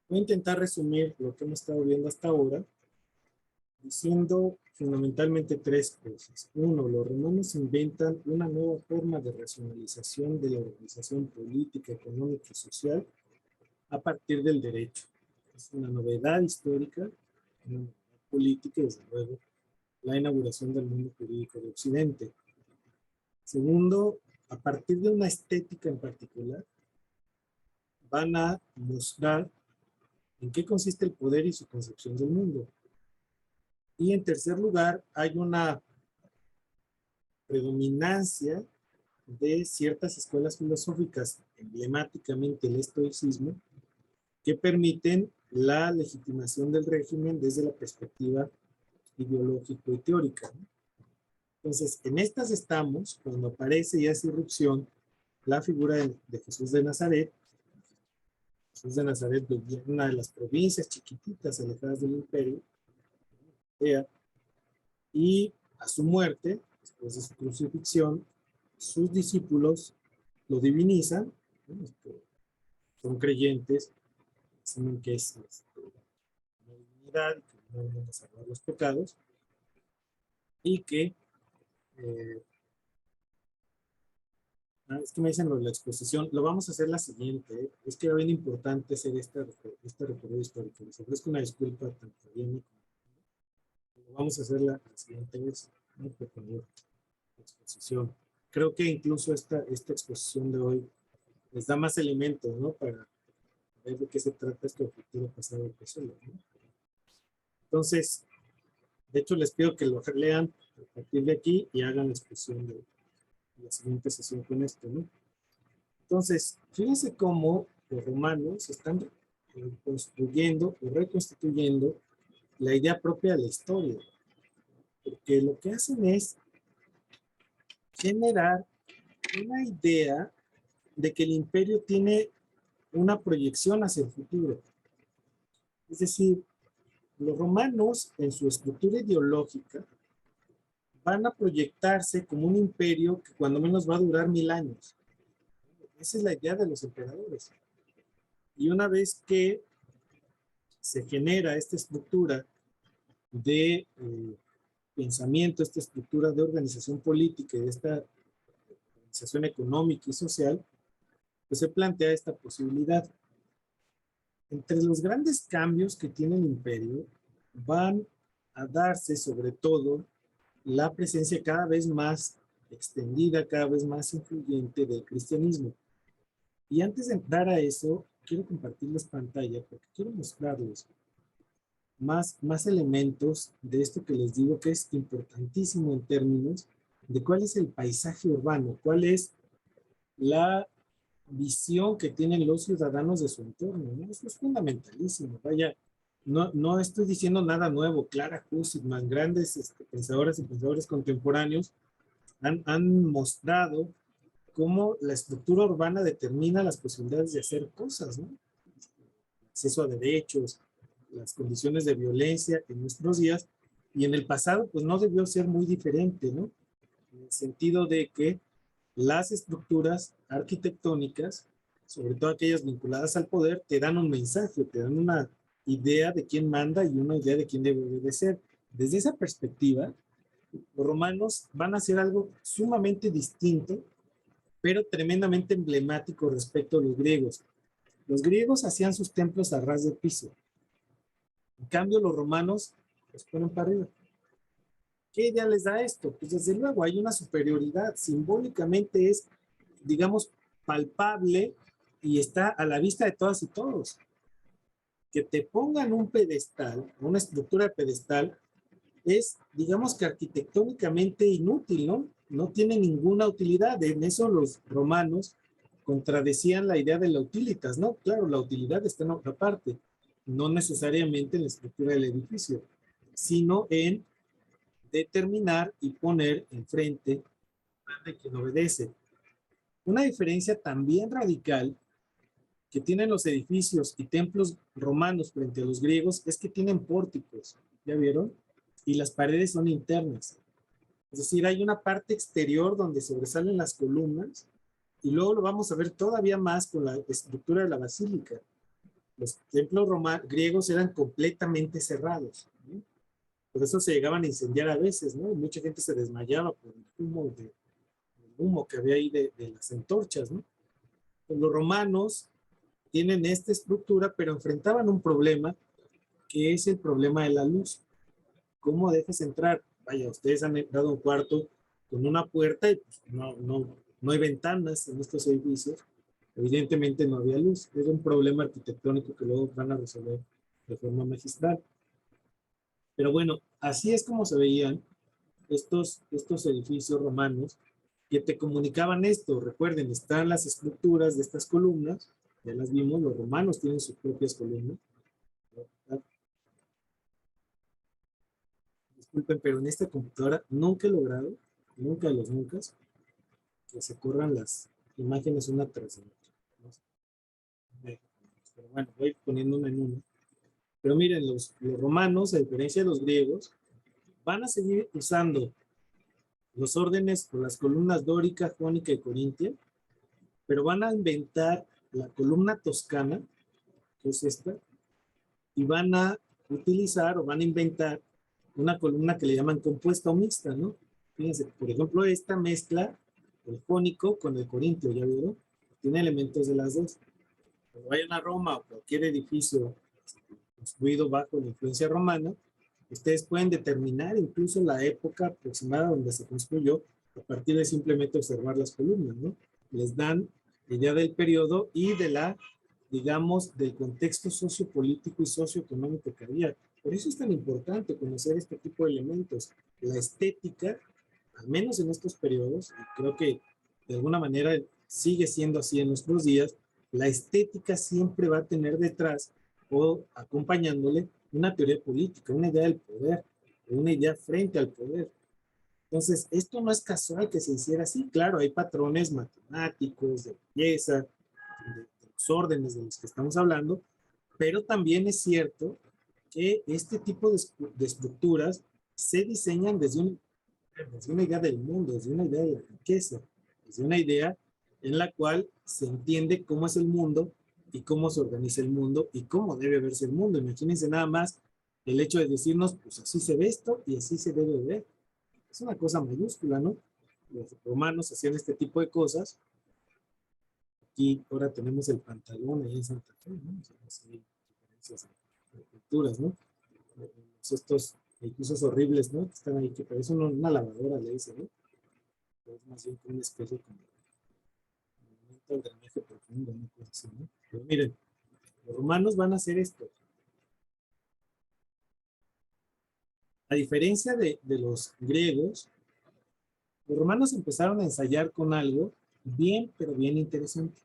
Voy a intentar resumir lo que hemos estado viendo hasta ahora, diciendo fundamentalmente tres cosas. Uno, los romanos inventan una nueva forma de racionalización de la organización política, económica y social a partir del derecho. Es una novedad histórica, una novedad política y desde luego la inauguración del mundo jurídico de Occidente. Segundo, a partir de una estética en particular, van a mostrar en qué consiste el poder y su concepción del mundo. Y en tercer lugar, hay una predominancia de ciertas escuelas filosóficas, emblemáticamente el estoicismo, que permiten la legitimación del régimen desde la perspectiva ideológica y teórica. Entonces, en estas estamos cuando aparece y hace irrupción la figura de Jesús de Nazaret. Jesús de Nazaret vivía en una de las provincias chiquititas alejadas del imperio, y a su muerte, después de su crucifixión, sus discípulos lo divinizan, ¿no? Son creyentes, asumen que es una divinidad, que no viene a salvar los pecados, y que es que me dicen lo de la exposición, lo vamos a hacer la siguiente, es que era bien importante hacer este recorrido histórico. Les ofrezco una disculpa tanto a Diana como lo vamos a hacer la siguiente vez, ¿no? Por favor, la exposición. Creo que incluso esta exposición de hoy les da más elementos, ¿no? Para ver de qué se trata este objetivo pasado presente, ¿no? Entonces, de hecho, les pido que lo lean a partir de aquí y hagan la exposición de la siguiente sesión con esto, ¿no? Entonces, fíjense cómo los romanos están construyendo o reconstituyendo la idea propia de la historia, porque lo que hacen es generar una idea de que el imperio tiene una proyección hacia el futuro. Es decir, los romanos en su estructura ideológica van a proyectarse como un imperio que cuando menos va a durar 1000 años. Esa es la idea de los emperadores. Y una vez que se genera esta estructura de pensamiento, esta estructura de organización política y de esta organización económica y social, pues se plantea esta posibilidad. Entre los grandes cambios que tiene el imperio van a darse sobre todo la presencia cada vez más extendida, cada vez más influyente del cristianismo. Y antes de entrar a eso, quiero compartirles pantalla porque quiero mostrarles más elementos de esto que les digo que es importantísimo en términos de cuál es el paisaje urbano, cuál es la visión que tienen los ciudadanos de su entorno, ¿no? Eso es fundamentalísimo. Vaya, no estoy diciendo nada nuevo. Clara Husserl, grandes pensadoras y pensadores contemporáneos han mostrado cómo la estructura urbana determina las posibilidades de hacer cosas, ¿no? Acceso a derechos, las condiciones de violencia en nuestros días, y en el pasado pues no debió ser muy diferente, ¿no? En el sentido de que las estructuras arquitectónicas, sobre todo aquellas vinculadas al poder, te dan un mensaje, te dan una idea de quién manda y una idea de quién debe de ser. Desde esa perspectiva, los romanos van a hacer algo sumamente distinto, pero tremendamente emblemático respecto a los griegos. Los griegos hacían sus templos a ras de piso. En cambio, los romanos los ponen para arriba. ¿Qué idea les da esto? Pues desde luego hay una superioridad. Simbólicamente es, digamos, palpable y está a la vista de todas y todos. Que te pongan un pedestal, una estructura de pedestal, es, digamos que arquitectónicamente inútil, ¿no? No tiene ninguna utilidad. En eso los romanos contradecían la idea de la utilitas, ¿no? Claro, la utilidad está en otra parte, no necesariamente en la estructura del edificio, sino en determinar y poner enfrente de quien obedece. Una diferencia también radical que tienen los edificios y templos romanos frente a los griegos es que tienen pórticos, ¿ya vieron? Y las paredes son internas. Es decir, hay una parte exterior donde sobresalen las columnas y luego lo vamos a ver todavía más con la estructura de la basílica. Los templos griegos eran completamente cerrados, ¿no? Por eso se llegaban a incendiar a veces, ¿no? Mucha gente se desmayaba por el humo que había ahí de las antorchas, ¿no? Pues los romanos tienen esta estructura, pero enfrentaban un problema que es el problema de la luz. ¿Cómo dejas entrar? Vaya, ustedes han entrado a un cuarto con una puerta y pues no hay ventanas en estos edificios. Evidentemente no había luz. Era un problema arquitectónico que luego van a resolver de forma magistral. Pero bueno, así es como se veían estos edificios romanos que te comunicaban esto. Recuerden, están las estructuras de estas columnas, ya las vimos, los romanos tienen sus propias columnas. Disculpen, pero en esta computadora nunca he logrado, nunca de los nunca, que se corran las imágenes una tras otra. Pero bueno, voy poniendo una en una. Pero miren, los romanos, a diferencia de los griegos, van a seguir usando los órdenes con las columnas dórica, jónica y corintia, pero van a inventar la columna toscana, que es esta, y van a utilizar o van a inventar una columna que le llaman compuesta o mixta, ¿no? Fíjense, por ejemplo, esta mezcla el jónico con el corintio, ¿ya vieron? Tiene elementos de las dos. Cuando vayan a Roma o cualquier edificio construido bajo la influencia romana, ustedes pueden determinar incluso la época aproximada donde se construyó a partir de simplemente observar las columnas, ¿no? Les dan la idea del periodo y de la, digamos, del contexto sociopolítico y socioeconómico que había. Por eso es tan importante conocer este tipo de elementos. La estética, al menos en estos periodos, y creo que de alguna manera sigue siendo así en nuestros días, la estética siempre va a tener detrás o acompañándole una teoría política, una idea del poder, una idea frente al poder. Entonces, esto no es casual que se hiciera así. Claro, hay patrones matemáticos, de belleza, de los órdenes de los que estamos hablando, pero también es cierto que este tipo de estructuras se diseñan desde una idea del mundo, desde una idea de la riqueza, desde una idea en la cual se entiende cómo es el mundo y cómo se organiza el mundo y cómo debe verse el mundo. Imagínense nada más el hecho de decirnos, pues así se ve esto y así se debe ver. Es una cosa mayúscula, ¿no? Los romanos hacían este tipo de cosas. Aquí ahora tenemos el pantalón ahí en Santa Fe, ¿no? O sea, hay diferencias de culturas, ¿no? Estos edificios horribles, ¿no? Que están ahí, que parece una lavadora, le dice, ¿no? Pero es más bien como una especie como un drenaje profundo, una cosa así, ¿no? Pero miren, los romanos van a hacer esto. A diferencia de los griegos, los romanos empezaron a ensayar con algo bien, pero bien interesante.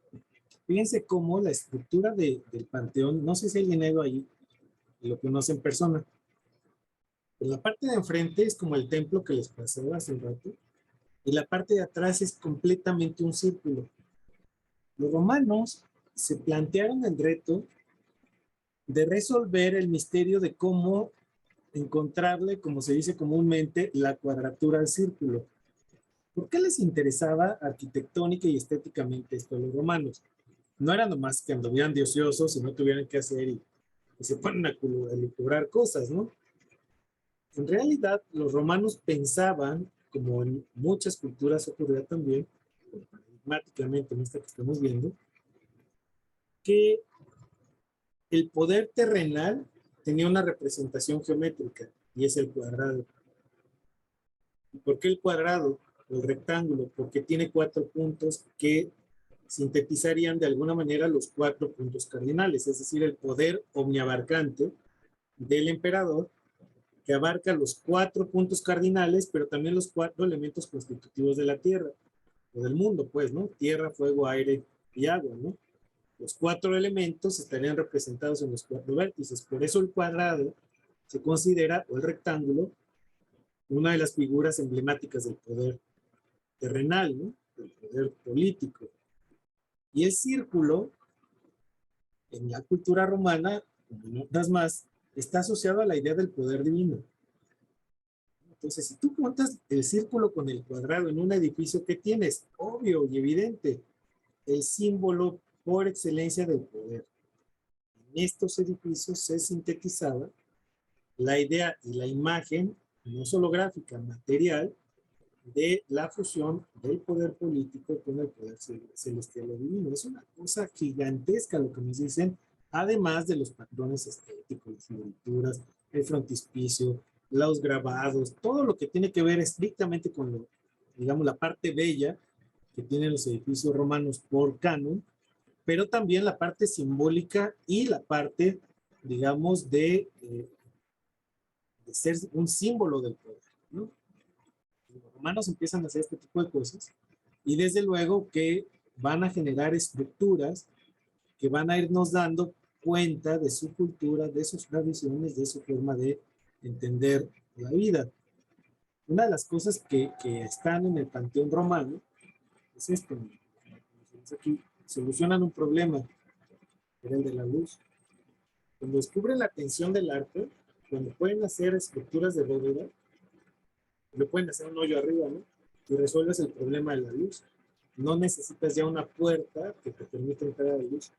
Fíjense cómo la estructura del panteón, no sé si alguien ha ido ahí y lo conoce en persona, pero la parte de enfrente es como el templo que les pasé hace un rato, y la parte de atrás es completamente un círculo. Los romanos se plantearon el reto de resolver el misterio de cómo encontrarle, como se dice comúnmente, la cuadratura al círculo. ¿Por qué les interesaba arquitectónica y estéticamente esto a los romanos? No era nomás que anduvieran de ociosos y no tuvieran que hacer y se ponen a lucubrar cosas, ¿no? En realidad, los romanos pensaban, como en muchas culturas ocurría también, paradigmáticamente en esta que estamos viendo, que el poder terrenal tenía una representación geométrica y es el cuadrado. ¿Y por qué el cuadrado o el rectángulo? Porque tiene 4 puntos que sintetizarían de alguna manera los 4 puntos cardinales, es decir, el poder omniabarcante del emperador que abarca los 4 puntos cardinales, pero también los 4 elementos constitutivos de la Tierra, o del mundo, pues, ¿no? Tierra, fuego, aire y agua, ¿no? Los 4 elementos estarían representados en los 4 vértices. Por eso el cuadrado se considera, o el rectángulo, una de las figuras emblemáticas del poder terrenal, ¿no? Del poder político. Y el círculo, en la cultura romana, como en otras más, está asociado a la idea del poder divino. Entonces, si tú montas el círculo con el cuadrado en un edificio, ¿qué tienes? Obvio y evidente, el símbolo por excelencia del poder. en estos edificios se sintetizaba la idea y la imagen, no solo gráfica, material, de la fusión del poder político con el poder celestial o divino. Es una cosa gigantesca lo que nos dicen, además de los patrones estéticos, las florituras, el frontispicio, los grabados, todo lo que tiene que ver estrictamente con lo, digamos, la parte bella que tienen los edificios romanos por canon, pero también la parte simbólica y la parte, digamos, de ser un símbolo del poder, ¿no? Los romanos empiezan a hacer este tipo de cosas y desde luego que van a generar estructuras que van a irnos dando cuenta de su cultura, de sus tradiciones, de su forma de entender la vida. Una de las cosas que están en el panteón romano es esto. Aquí solucionan un problema, que era el de la luz. Cuando descubren la tensión del arte, cuando pueden hacer estructuras de bóveda, le pueden hacer un hoyo arriba, ¿no? Y resuelves el problema de la luz. No necesitas ya una puerta que te permita entrar a la luz.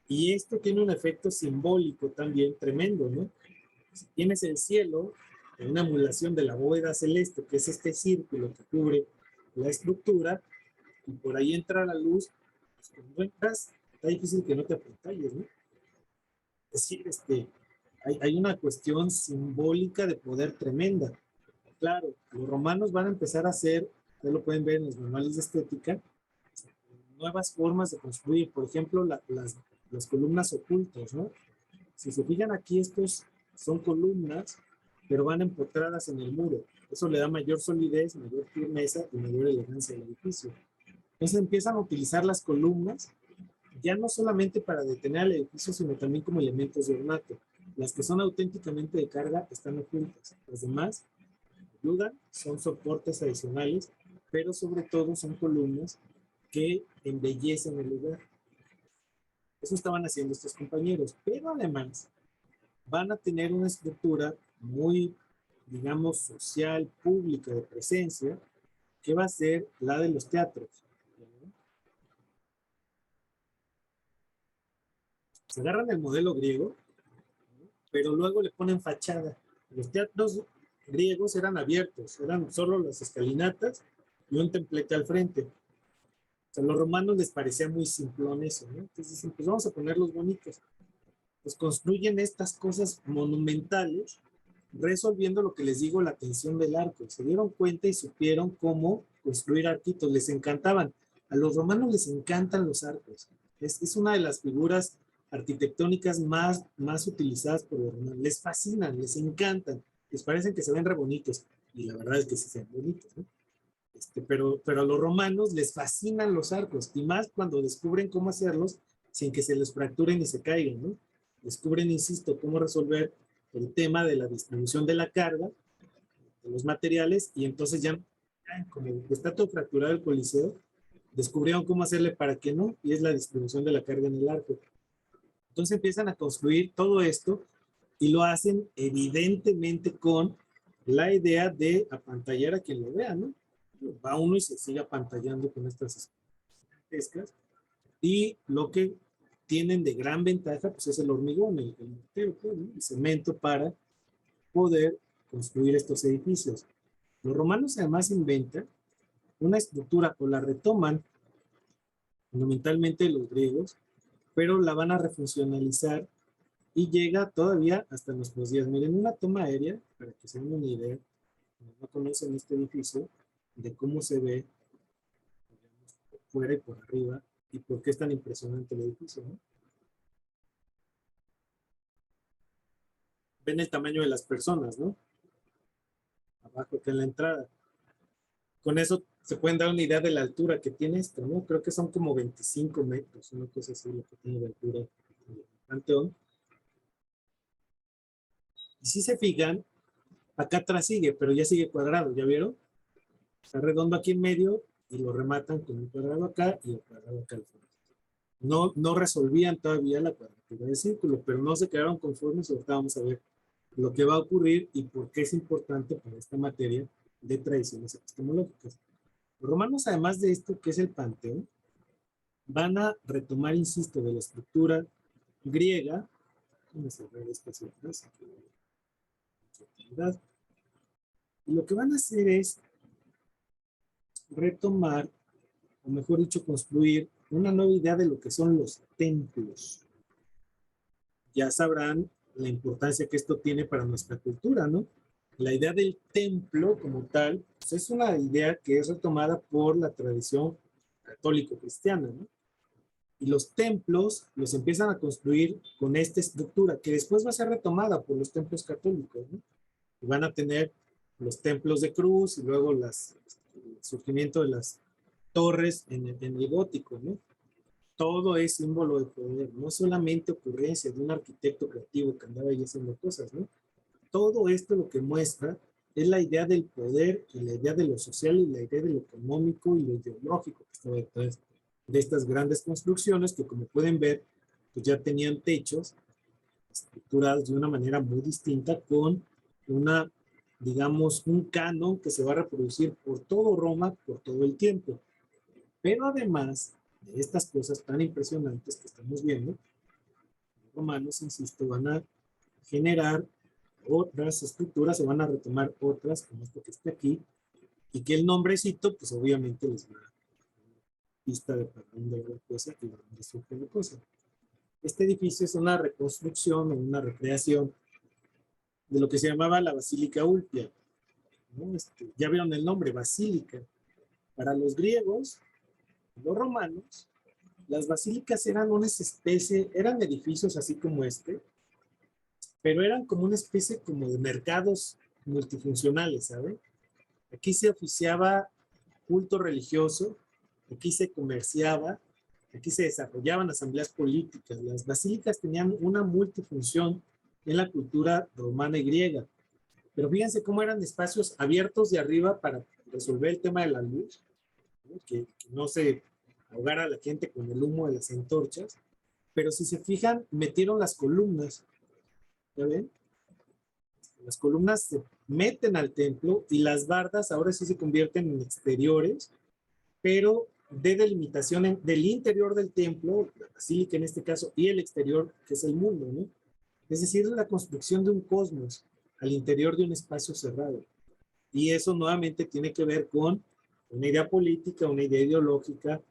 Y esto tiene un efecto simbólico también tremendo, ¿no? Si tienes el cielo, en una emulación de la bóveda celeste, que es este círculo que cubre la estructura, y por ahí entra la luz, pues cuando entras, está difícil que no te apantalles, ¿no? Es decir, hay una cuestión simbólica de poder tremenda. Claro, los romanos van a empezar a hacer, ya lo pueden ver en los manuales de estética, nuevas formas de construir, por ejemplo, las columnas ocultas, ¿no? Si se fijan aquí, estos son columnas, pero van empotradas en el muro. Eso le da mayor solidez, mayor firmeza y mayor elegancia al edificio. Entonces empiezan a utilizar las columnas, ya no solamente para detener al edificio, sino también como elementos de ornato. Las que son auténticamente de carga están ocultas. Las demás ayudan, son soportes adicionales, pero sobre todo son columnas que embellecen el lugar. Eso estaban haciendo estos compañeros, pero además van a tener una estructura muy, digamos, social, pública, de presencia, que va a ser la de los teatros. Se agarran el modelo griego, pero luego le ponen fachada. Los teatros griegos eran abiertos, eran solo las escalinatas y un templete al frente. O sea, a los romanos les parecía muy simplón eso, ¿no? Entonces dicen, pues vamos a ponerlos bonitos. Pues construyen estas cosas monumentales, resolviendo lo que les digo, la tensión del arco. Se dieron cuenta y supieron cómo construir arquitos, les encantaban. A los romanos les encantan los arcos. Es una de las figuras arquitectónicas más utilizadas por los romanos. Les fascinan, les encantan, les parecen que se ven re bonitos. Y la verdad es que sí se ven bonitos, ¿no? Pero a los romanos les fascinan los arcos, y más cuando descubren cómo hacerlos sin que se les fracturen y se caigan, ¿no? Descubren, insisto, cómo resolver el tema de la distribución de la carga, de los materiales, y entonces ya, como está todo fracturado el coliseo, descubrieron cómo hacerle para que no, y es la distribución de la carga en el arco. Entonces empiezan a construir todo esto y lo hacen evidentemente con la idea de apantallar a quien lo vea, ¿no? Va uno y se sigue apantallando con estas pescas, y lo que tienen de gran ventaja pues es el hormigón, el mortero, ¿no? El cemento para poder construir estos edificios. Los romanos además inventan una estructura, o la retoman fundamentalmente los griegos, pero la van a refuncionalizar y llega todavía hasta nuestros días. Miren, una toma aérea, para que se den una idea, no conocen este edificio, de cómo se ve, digamos, por fuera y por arriba, y por qué es tan impresionante el edificio, ¿no? Ven el tamaño de las personas, ¿no? Abajo acá en la entrada. Con eso se pueden dar una idea de la altura que tiene esto, ¿no? Creo que son como 25 metros, una cosa así, lo que tiene de altura el panteón. Y si se fijan, acá atrás sigue, pero ya sigue cuadrado, ¿ya vieron? Está redondo aquí en medio y lo rematan con un cuadrado acá y el cuadrado acá al fondo. No resolvían todavía la cuadratura del círculo, pero no se quedaron conformes. Ahorita vamos a ver lo que va a ocurrir y por qué es importante para esta materia de tradiciones epistemológicas. Los romanos, además de esto, que es el panteón, van a retomar, insisto, de la estructura griega Déjenme cerrar estas otras. Y lo que van a hacer es retomar, o mejor dicho, construir una nueva idea de lo que son los templos. Ya sabrán la importancia que esto tiene para nuestra cultura, ¿no? La idea del templo como tal, pues es una idea que es retomada por la tradición católico-cristiana, ¿no? Y los templos los empiezan a construir con esta estructura que después va a ser retomada por los templos católicos, ¿no? Y van a tener los templos de cruz y luego el surgimiento de las torres en el gótico, ¿no? Todo es símbolo de poder, no solamente ocurrencia de un arquitecto creativo que andaba ahí haciendo cosas, ¿no? Todo esto lo que muestra es la idea del poder y la idea de lo social y la idea de lo económico y lo ideológico que está detrás de estas grandes construcciones que, como pueden ver, pues ya tenían techos estructurados de una manera muy distinta con una, digamos, un canon que se va a reproducir por todo Roma por todo el tiempo. Pero además de estas cosas tan impresionantes que estamos viendo, los romanos, insisto, van a generar otras estructuras, se van a retomar otras, como esto que está aquí, y que el nombrecito, pues obviamente les va a dar pista de para dónde va la cosa y de dónde surge la cosa. Este edificio es una reconstrucción o una recreación de lo que se llamaba la Basílica Ulpia, ¿no? Ya vieron el nombre, basílica. Para los griegos, los romanos, las basílicas eran una especie, eran edificios así como este, pero eran como una especie como de mercados multifuncionales, ¿saben? Aquí se oficiaba culto religioso, aquí se comerciaba, aquí se desarrollaban asambleas políticas. Las basílicas tenían una multifunción en la cultura romana y griega. Pero fíjense cómo eran espacios abiertos de arriba para resolver el tema de la luz, ¿no? Que no se ahogara la gente con el humo de las antorchas. Pero si se fijan, metieron las columnas, ¿ya ven? Las columnas se meten al templo y las bardas ahora sí se convierten en exteriores, pero de delimitación del interior del templo, la basílica en este caso, y el exterior, que es el mundo, ¿no? Es decir, la construcción de un cosmos al interior de un espacio cerrado. Y eso nuevamente tiene que ver con una idea política, una idea ideológica,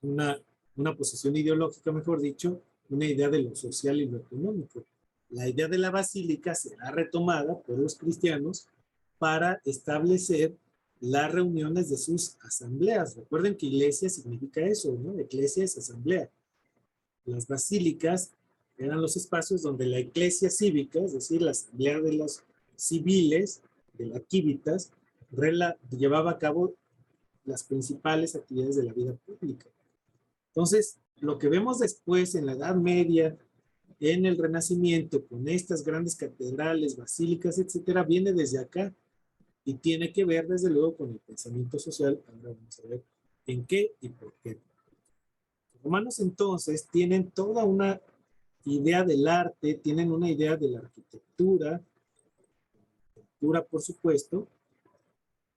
una posición ideológica, mejor dicho, una idea de lo social y lo económico. La idea de la basílica será retomada por los cristianos para establecer las reuniones de sus asambleas. Recuerden que iglesia significa eso, ¿no? Iglesia es asamblea. Las basílicas eran los espacios donde la iglesia cívica, es decir, la asamblea de los civiles, de las quívitas, llevaba a cabo las principales actividades de la vida pública. Entonces, lo que vemos después en la Edad Media, en el Renacimiento, con estas grandes catedrales, basílicas, etcétera, viene desde acá y tiene que ver desde luego con el pensamiento social. Ahora vamos a ver en qué y por qué. Los romanos entonces tienen toda una idea del arte, tienen una idea de la arquitectura, por supuesto,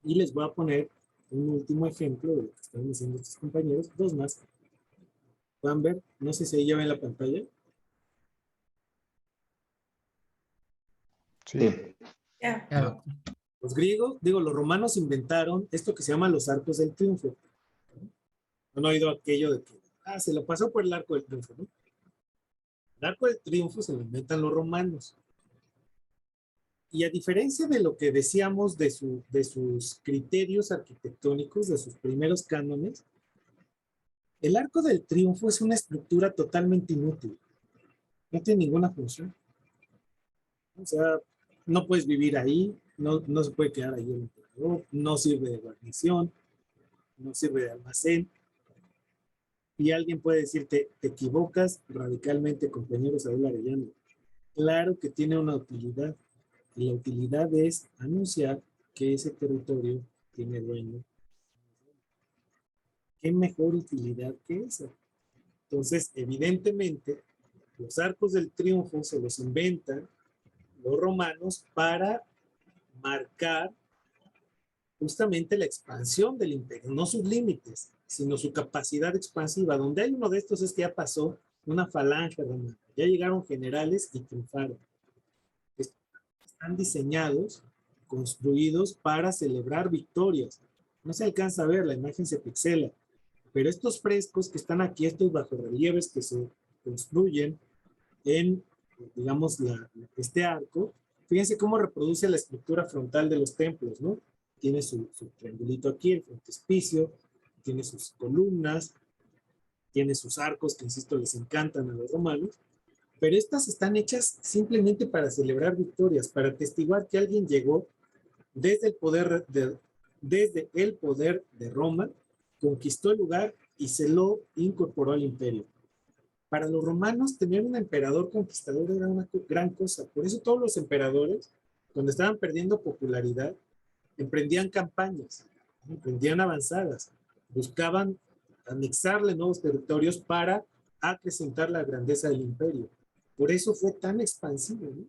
y les voy a poner un último ejemplo de lo que están diciendo estos compañeros, dos más. ¿Pueden ver? No sé si ahí ya ven la pantalla. Sí. Claro. Los griegos, los romanos inventaron esto que se llama los arcos del triunfo. ¿Han oído aquello de que, se lo pasó por el arco del triunfo, ¿no? El arco del triunfo se lo inventan los romanos. Y a diferencia de lo que decíamos de sus criterios arquitectónicos, de sus primeros cánones, el arco del triunfo es una estructura totalmente inútil. No tiene ninguna función. O sea, no puedes vivir ahí, no se puede quedar ahí el emperador, no sirve de guarnición, no sirve de almacén. Y alguien puede decirte, te equivocas radicalmente, compañero Saúl Arellano. Claro que tiene una utilidad. Y la utilidad es anunciar que ese territorio tiene dueño. ¿Qué mejor utilidad que esa? Entonces, evidentemente, los arcos del triunfo se los inventan los romanos para marcar justamente la expansión del imperio, no sus límites, sino su capacidad expansiva. Donde hay uno de estos es que ya pasó una falange romana. Ya llegaron generales y triunfaron. Están diseñados, construidos para celebrar victorias. No se alcanza a ver, la imagen se pixela, pero estos frescos que están aquí, estos bajorrelieves que se construyen en, digamos, este arco, fíjense cómo reproduce la estructura frontal de los templos, ¿no? Tiene su triangulito aquí, el frontispicio, tiene sus columnas, tiene sus arcos, que insisto, les encantan a los romanos, pero estas están hechas simplemente para celebrar victorias, para atestiguar que alguien llegó desde el poder de Roma, conquistó el lugar y se lo incorporó al imperio. Para los romanos, tener un emperador conquistador era una gran cosa. Por eso todos los emperadores, cuando estaban perdiendo popularidad, emprendían campañas, emprendían avanzadas, buscaban anexarle nuevos territorios para acrecentar la grandeza del imperio. Por eso fue tan expansivo, ¿no?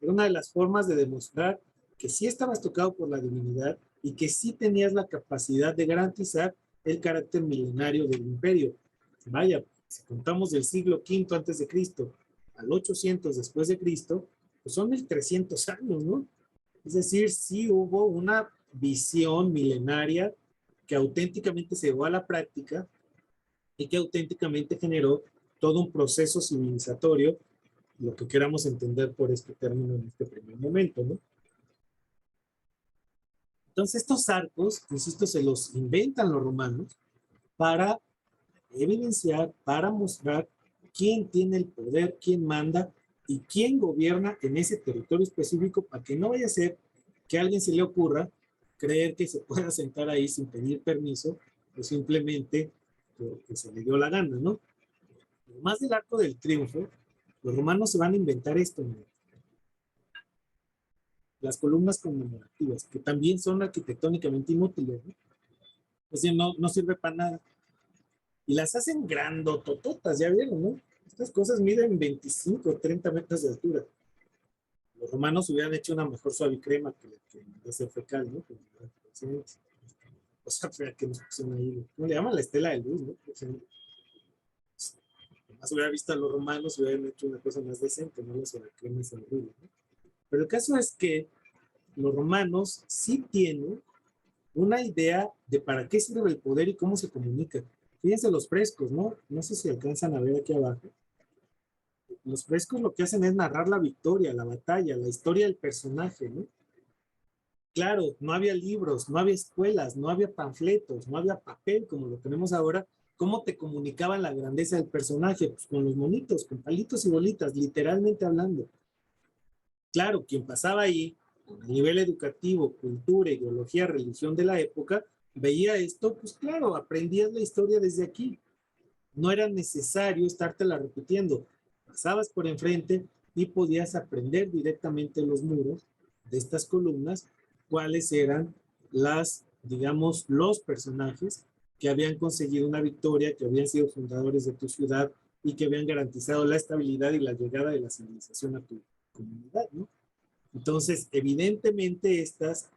Era una de las formas de demostrar que sí estabas tocado por la divinidad y que sí tenías la capacidad de garantizar el carácter milenario del imperio. Vaya, si contamos del siglo V antes de Cristo al 800 después de Cristo, pues son 1300 años, ¿no? Es decir, sí hubo una visión milenaria que auténticamente se llevó a la práctica y que auténticamente generó todo un proceso civilizatorio, lo que queramos entender por este término en este primer momento, ¿no? Entonces, estos arcos, insisto, se los inventan los romanos para evidenciar, para mostrar quién tiene el poder, quién manda y quién gobierna en ese territorio específico, para que no vaya a ser que a alguien se le ocurra creer que se pueda sentar ahí sin pedir permiso o simplemente porque se le dio la gana, ¿no? Además del arco del triunfo, los romanos se van a inventar esto, ¿no? Las columnas conmemorativas, que también son arquitectónicamente inútiles, ¿no? Es decir, no sirve para nada. Y las hacen grandotototas, ya vieron, ¿no? Estas cosas miden 25 o 30 metros de altura. Los romanos hubieran hecho una mejor suavicrema que ese fecal, ¿no? O sea, fea que nos pusieron ahí. ¿Cómo le llaman? La estela de luz, ¿no? Más hubiera visto a los romanos, hubieran hecho una cosa más decente, no la suavicrema es horrible, ¿no? Pero el caso es que los romanos sí tienen una idea de para qué sirve el poder y cómo se comunica. Fíjense los frescos, ¿no? No sé si alcanzan a ver aquí abajo. Los frescos lo que hacen es narrar la victoria, la batalla, la historia del personaje, ¿no? Claro, no había libros, no había escuelas, no había panfletos, no había papel como lo tenemos ahora. ¿Cómo te comunicaban la grandeza del personaje? Pues con los monitos, con palitos y bolitas, literalmente hablando. Claro, quien pasaba ahí, con el nivel educativo, cultura, ideología, religión de la época, veía esto, pues claro, aprendías la historia desde aquí. No era necesario estártela repitiendo. Pasabas por enfrente y podías aprender directamente en los muros de estas columnas cuáles eran digamos, los personajes que habían conseguido una victoria, que habían sido fundadores de tu ciudad y que habían garantizado la estabilidad y la llegada de la civilización a tu comunidad, ¿no? Entonces, evidentemente estas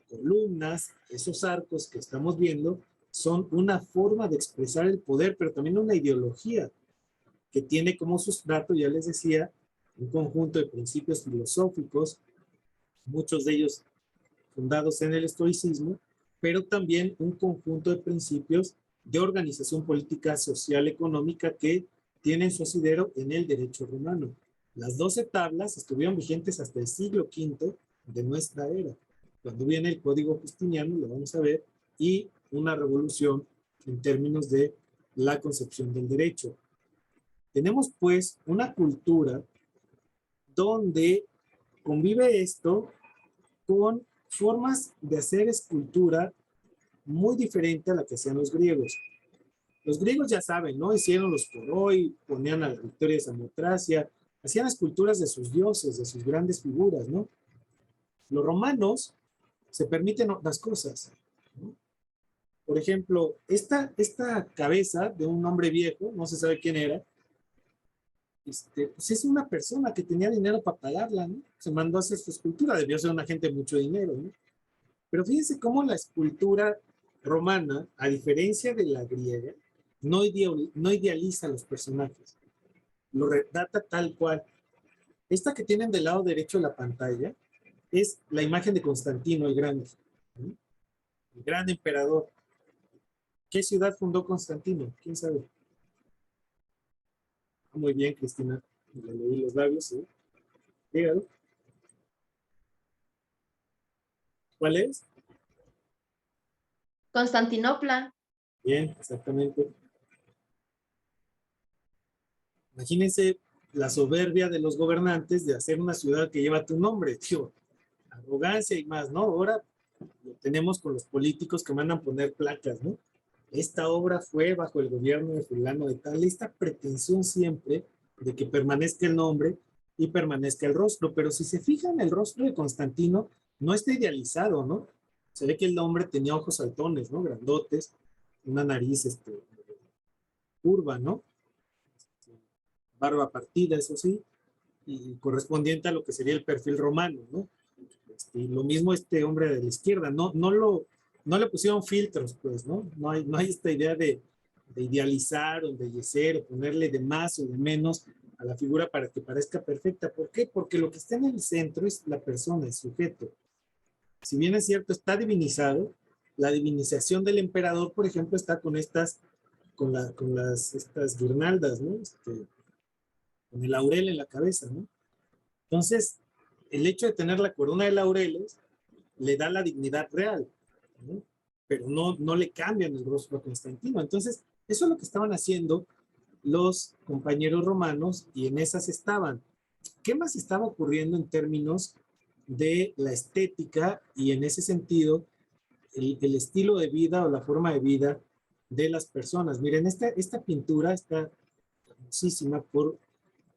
columnas, esos arcos que estamos viendo, son una forma de expresar el poder, pero también una ideología que tiene como sustrato, ya les decía, un conjunto de principios filosóficos, muchos de ellos fundados en el estoicismo, pero también un conjunto de principios de organización política, social, económica que tienen su asidero en el derecho romano. Las 12 tablas estuvieron vigentes hasta el siglo V de nuestra era. Cuando viene el Código Justiniano, lo vamos a ver, y una revolución en términos de la concepción del derecho. Tenemos pues una cultura donde convive esto con formas de hacer escultura muy diferente a la que hacían los griegos. Los griegos ya saben, ¿no? Hicieron los poroi, ponían a la victoria de Samotracia, hacían esculturas de sus dioses, de sus grandes figuras, ¿no? Los romanos se permiten otras cosas, ¿no? Por ejemplo, esta cabeza de un hombre viejo, no se sabe quién era, pues es una persona que tenía dinero para pagarla, ¿no? Se mandó a hacer su escultura, debió ser una gente de mucho dinero, ¿no? Pero fíjense cómo la escultura romana, a diferencia de la griega, no idealiza a los personajes. lo retrata tal cual. Esta que tienen del lado derecho de la pantalla es la imagen de Constantino el Grande, ¿sí? El gran emperador. ¿Qué ciudad fundó Constantino? ¿Quién sabe? Muy bien, Cristina. Le leí los labios, ¿sí? Dígalo. ¿Cuál es? Constantinopla. Bien, exactamente. Imagínense la soberbia de los gobernantes de hacer una ciudad que lleva tu nombre, tío. Arrogancia y más, ¿no? Ahora lo tenemos con los políticos que mandan poner placas, ¿no? Esta obra fue bajo el gobierno de fulano de tal, esta pretensión siempre de que permanezca el nombre y permanezca el rostro, pero si se fijan, el rostro de Constantino no está idealizado, ¿no? Se ve que el hombre tenía ojos saltones, ¿no? Grandotes, una nariz curva, ¿no? Barba partida, eso sí, y correspondiente a lo que sería el perfil romano, ¿no? Y lo mismo este hombre de la izquierda, no le pusieron filtros, pues, ¿no? No hay esta idea de idealizar o embellecer o ponerle de más o de menos a la figura para que parezca perfecta. ¿Por qué? Porque lo que está en el centro es la persona, el sujeto. Si bien es cierto, está divinizado, la divinización del emperador, por ejemplo, está con estas guirnaldas, ¿no? Con el laurel en la cabeza, ¿no? Entonces, el hecho de tener la corona de laureles le da la dignidad real, ¿no? Pero no le cambian el rostro a Constantino. Entonces, eso es lo que estaban haciendo los compañeros romanos y en esas estaban. ¿Qué más estaba ocurriendo en términos de la estética y en ese sentido el estilo de vida o la forma de vida de las personas? Miren, esta pintura está hermosísima por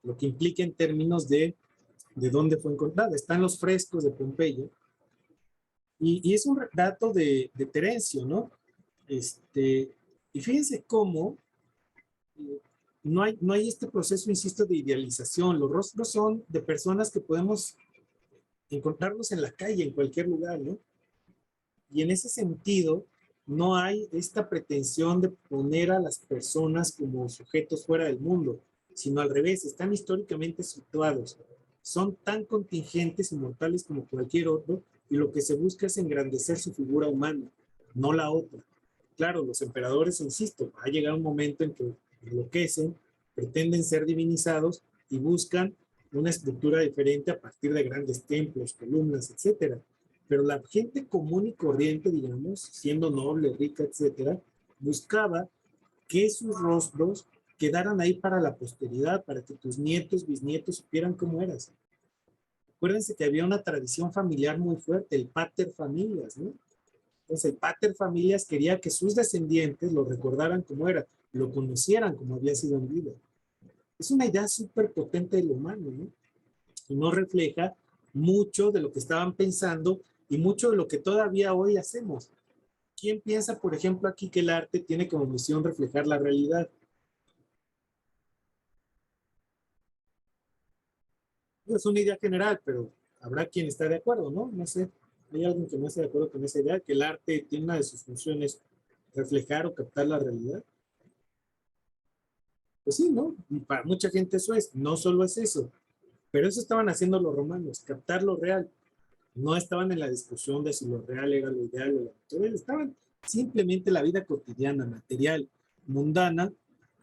lo que implica en términos de dónde fue encontrada. Están los frescos de Pompeya y es un retrato de Terencio, ¿no? Y fíjense cómo no hay este proceso, insisto, de idealización. Los rostros son de personas que podemos encontrarnos en la calle, en cualquier lugar, ¿no? Y en ese sentido, no hay esta pretensión de poner a las personas como sujetos fuera del mundo, sino al revés, están históricamente situados. Son tan contingentes y mortales como cualquier otro, y lo que se busca es engrandecer su figura humana, no la otra. Claro, los emperadores, insisto, ha llegado un momento en que enloquecen, pretenden ser divinizados y buscan una estructura diferente a partir de grandes templos, columnas, etcétera. Pero la gente común y corriente, digamos, siendo noble, rica, etcétera, buscaba que sus rostros quedaran ahí para la posteridad, para que tus nietos, bisnietos supieran cómo eras. Acuérdense que había una tradición familiar muy fuerte, el pater familias, ¿no? Entonces el pater familias quería que sus descendientes lo recordaran como era, lo conocieran como había sido en vida. Es una idea súper potente de lo humano, ¿no? Y no refleja mucho de lo que estaban pensando y mucho de lo que todavía hoy hacemos. ¿Quién piensa, por ejemplo, aquí que el arte tiene como misión reflejar la realidad? Es una idea general, pero habrá quien está de acuerdo, ¿no? No sé, hay alguien que no esté de acuerdo con esa idea, que el arte tiene una de sus funciones reflejar o captar la realidad. Pues sí, ¿no? Y para mucha gente eso es, no solo es eso, pero eso estaban haciendo los romanos, captar lo real. No estaban en la discusión de si lo real era lo ideal o lo natural, estaban simplemente la vida cotidiana, material, mundana,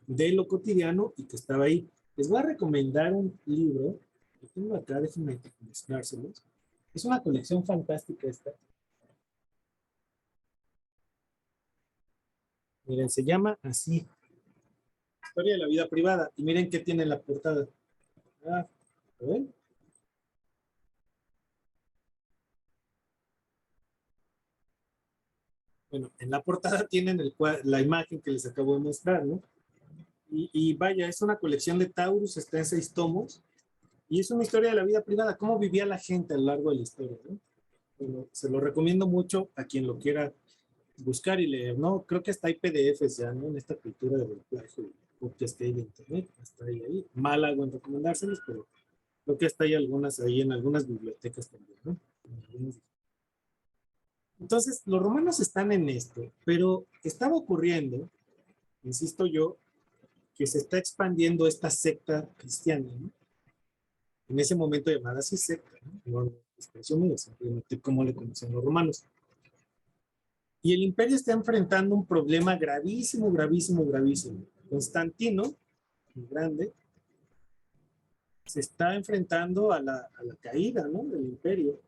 de lo cotidiano y que estaba ahí. Les voy a recomendar un libro, lo tengo acá, déjenme mostrárselos. Es una colección fantástica esta. Miren, se llama así, Historia de la vida privada. Y miren qué tiene en la portada. Ah, ¿ven? Bueno, en la portada tienen la imagen que les acabo de mostrar, ¿no? Y vaya, es una colección de Taurus, está en 6 tomos, y es una historia de la vida privada, cómo vivía la gente a lo largo de la historia, ¿no? Bueno, se lo recomiendo mucho a quien lo quiera buscar y leer, ¿no? Creo que hasta hay PDFs ya, ¿no? En esta cultura del plagio, copias que hay de internet, hasta ahí. Mal hago en recomendárselos, pero creo que hasta hay algunas ahí en algunas bibliotecas también, ¿no? Entonces, los romanos están en esto, pero estaba ocurriendo, insisto yo, que se está expandiendo esta secta cristiana, ¿no? En ese momento llamada así secta, ¿no? No expresión mía, simplemente como le conocen los romanos. Y el imperio está enfrentando un problema gravísimo, gravísimo, gravísimo. Constantino, el grande, se está enfrentando a la caída, ¿no?, del imperio.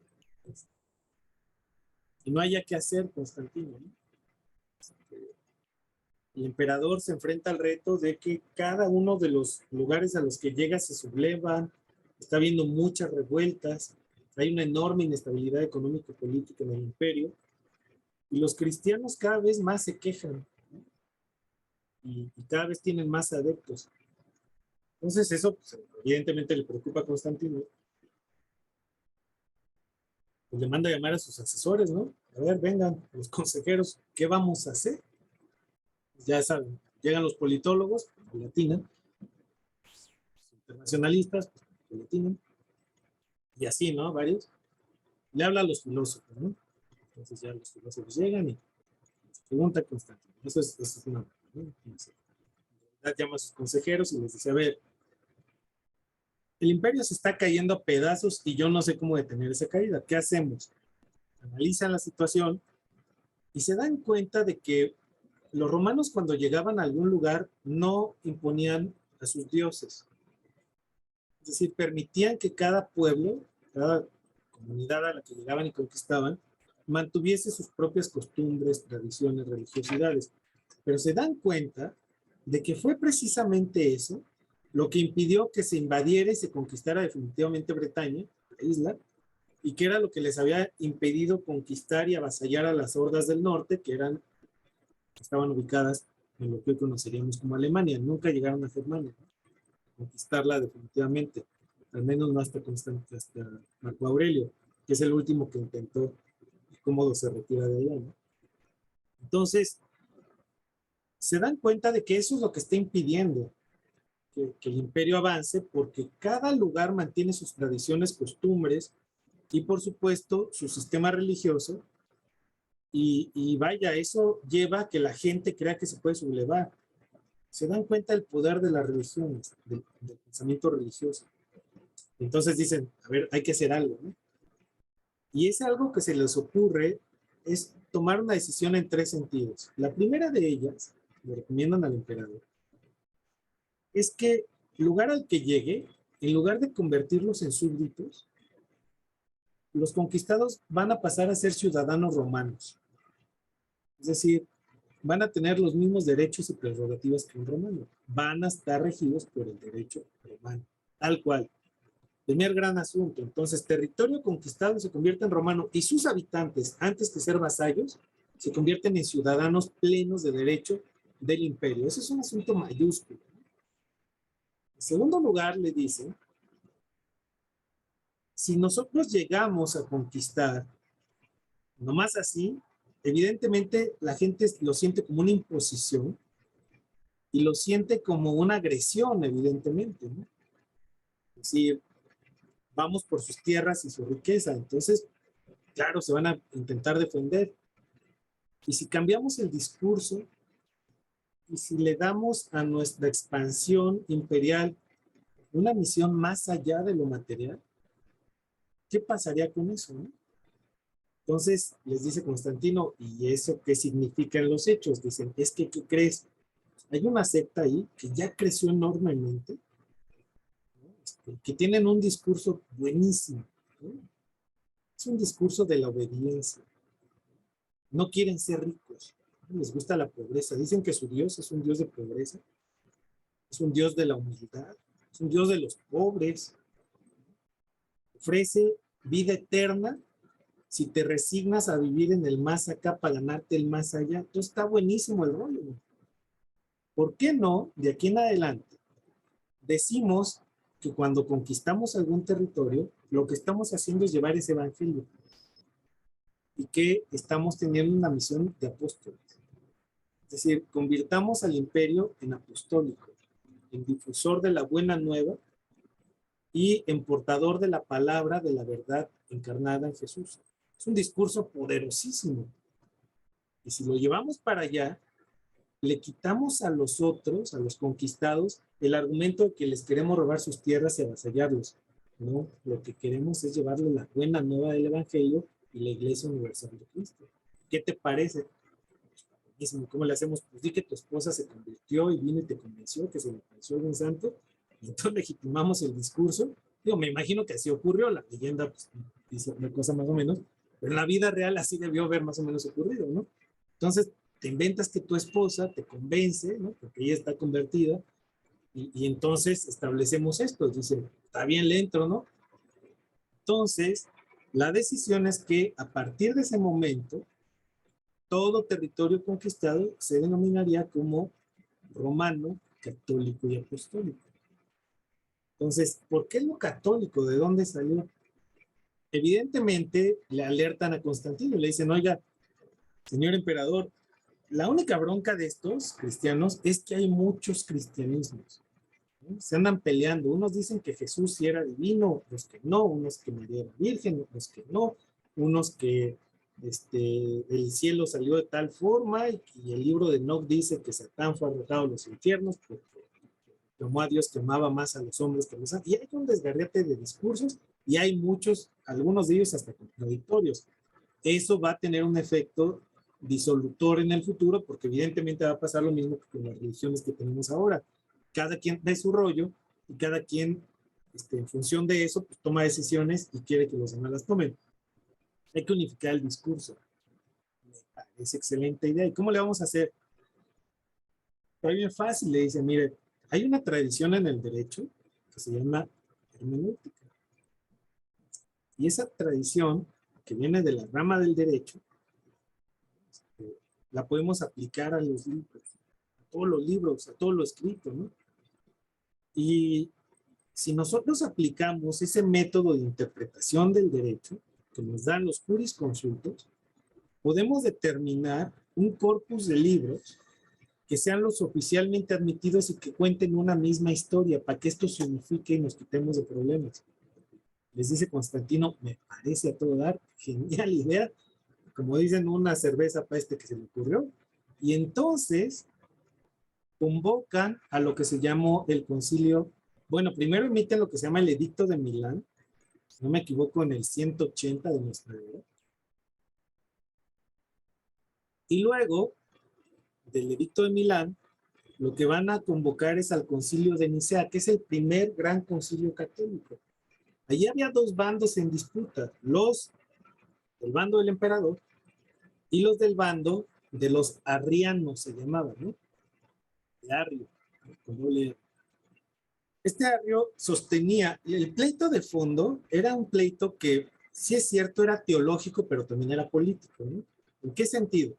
Y no haya qué hacer Constantino, ¿no? El emperador se enfrenta al reto de que cada uno de los lugares a los que llega se sublevan, está habiendo muchas revueltas, hay una enorme inestabilidad económica y política en el imperio, y los cristianos cada vez más se quejan, ¿no? y cada vez tienen más adeptos. Entonces eso, pues, evidentemente le preocupa a Constantino. Pues le manda a llamar a sus asesores, ¿no? A ver, vengan, los consejeros, ¿qué vamos a hacer? Pues ya saben, llegan los politólogos, pues, latinan, internacionalistas, pues, latinan, y así, ¿no? Varios. Le habla a los filósofos, ¿no? Entonces ya los filósofos llegan y pregunta a Constantino. Eso es una, ¿no? Llama a sus consejeros y les dice, a ver, el imperio se está cayendo a pedazos y yo no sé cómo detener esa caída. ¿Qué hacemos? Analizan la situación y se dan cuenta de que los romanos cuando llegaban a algún lugar no imponían a sus dioses. Es decir, permitían que cada pueblo, cada comunidad a la que llegaban y conquistaban, mantuviese sus propias costumbres, tradiciones, religiosidades. Pero se dan cuenta de que fue precisamente eso lo que impidió que se invadiera y se conquistara definitivamente Bretaña, la isla, y que era lo que les había impedido conquistar y avasallar a las hordas del norte, que estaban ubicadas en lo que hoy conoceríamos como Alemania. Nunca llegaron a Germania, ¿no? Conquistarla definitivamente, al menos no hasta Marco Aurelio, que es el último que intentó, y Cómodo se retira de allá, ¿no? Entonces, se dan cuenta de que eso es lo que está impidiendo que el imperio avance, porque cada lugar mantiene sus tradiciones, costumbres y, por supuesto, su sistema religioso. Y vaya, eso lleva a que la gente crea que se puede sublevar. Se dan cuenta del poder de las religiones, del pensamiento religioso. Entonces dicen, a ver, hay que hacer algo, ¿no? Y es algo que se les ocurre, es tomar una decisión en tres sentidos. La primera de ellas, le recomiendan al emperador, es que el lugar al que llegue, en lugar de convertirlos en súbditos, los conquistados van a pasar a ser ciudadanos romanos. Es decir, van a tener los mismos derechos y prerrogativas que un romano. Van a estar regidos por el derecho romano, tal cual. Primer gran asunto. Entonces, territorio conquistado se convierte en romano y sus habitantes, antes que ser vasallos, se convierten en ciudadanos plenos de derecho del imperio. Eso es un asunto mayúsculo. En segundo lugar, le dicen, si nosotros llegamos a conquistar, nomás así, evidentemente la gente lo siente como una imposición y lo siente como una agresión, evidentemente, ¿no? Es decir, vamos por sus tierras y su riqueza. Entonces, claro, se van a intentar defender. Y si cambiamos el discurso y si le damos a nuestra expansión imperial una misión más allá de lo material, ¿qué pasaría con eso, no? Entonces les dice Constantino, ¿y eso qué significa en los hechos? Dicen, es que, ¿qué crees? Hay una secta ahí que ya creció enormemente, ¿no? Que tienen un discurso buenísimo, ¿no? Es un discurso de la obediencia. No quieren ser ricos, ¿no? Les gusta la pobreza. Dicen que su Dios es un Dios de pobreza, es un Dios de la humildad, es un Dios de los pobres. Ofrece vida eterna si te resignas a vivir en el más acá para ganarte el más allá. Entonces está buenísimo el rollo, ¿no? ¿Por qué no, de aquí en adelante, decimos que cuando conquistamos algún territorio, lo que estamos haciendo es llevar ese evangelio y que estamos teniendo una misión de apóstoles? Es decir, convirtamos al imperio en apostólico, en difusor de la buena nueva y en portador de la palabra de la verdad encarnada en Jesús. Es un discurso poderosísimo. Y si lo llevamos para allá, le quitamos a los otros, a los conquistados, el argumento de que les queremos robar sus tierras y avasallarlos. No, lo que queremos es llevarle la buena nueva del Evangelio y la Iglesia Universal de Cristo. ¿Qué te parece? ¿Cómo le hacemos? Pues di que tu esposa se convirtió y vino y te convenció que se le pareció algún santo, y entonces legitimamos el discurso. Digo, me imagino que así ocurrió, la leyenda pues, dice una cosa más o menos, pero en la vida real así debió haber más o menos ocurrido, ¿no? Entonces, te inventas que tu esposa te convence, ¿no? Porque ella está convertida, y entonces establecemos esto. Dice, está bien, le entro, ¿no? Entonces, la decisión es que a partir de ese momento, todo territorio conquistado se denominaría como romano, católico y apostólico. Entonces, ¿por qué lo católico? ¿De dónde salió? Evidentemente, le alertan a Constantino, le dicen, oiga, señor emperador, la única bronca de estos cristianos es que hay muchos cristianismos, ¿no? Se andan peleando, unos dicen que Jesús sí era divino, los que no, unos que María era virgen, los que no, unos que el cielo salió de tal forma y el libro de Enoch dice que Satán fue arrojado a los infiernos porque tomó a Dios que amaba más a los hombres que a los ángeles. Y hay un desgarrete de discursos y hay muchos, algunos de ellos hasta contradictorios. Eso va a tener un efecto disolutor en el futuro porque evidentemente va a pasar lo mismo que con las religiones que tenemos ahora. Cada quien ve su rollo y cada quien, en función de eso, pues, toma decisiones y quiere que los demás las tomen. Hay que unificar el discurso. Me parece excelente idea. ¿Y cómo le vamos a hacer? Está bien fácil, le dice, mire, hay una tradición en el derecho que se llama hermenéutica. Y esa tradición, que viene de la rama del derecho, la podemos aplicar a los libros, a todos los libros, a todo lo escrito, ¿no? Y si nosotros aplicamos ese método de interpretación del derecho que nos dan los jurisconsultos, podemos determinar un corpus de libros que sean los oficialmente admitidos y que cuenten una misma historia para que esto se unifique y nos quitemos de problemas. Les dice Constantino, me parece a todo dar, genial idea, como dicen, una cerveza para que se le ocurrió. Y entonces convocan a lo que se llamó el concilio. Bueno, primero emiten lo que se llama el Edicto de Milán, si no me equivoco, en el 180 de nuestra era. Y luego del Edicto de Milán, lo que van a convocar es al concilio de Nicea, que es el primer gran concilio católico. Allí había dos bandos en disputa, los del bando del emperador y los del bando de los arrianos, se llamaban, ¿no? De Arrio, con doble R. Este Arrio sostenía, el pleito de fondo era un pleito que, sí es cierto, era teológico, pero también era político, ¿no? ¿En qué sentido?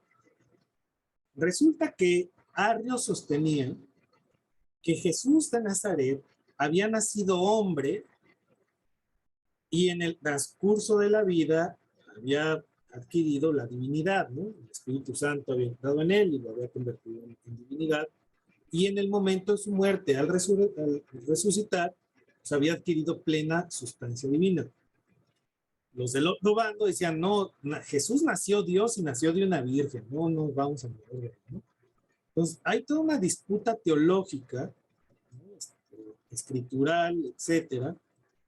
Resulta que Arrio sostenía que Jesús de Nazaret había nacido hombre y en el transcurso de la vida había adquirido la divinidad, ¿no? El Espíritu Santo había entrado en él y lo había convertido en divinidad. Y en el momento de su muerte, al resucitar, pues había adquirido plena sustancia divina. Los del otro bando decían, no, Jesús nació Dios y nació de una virgen, no nos vamos a morir, ¿no? Entonces, hay toda una disputa teológica, ¿no? Escritural, etcétera,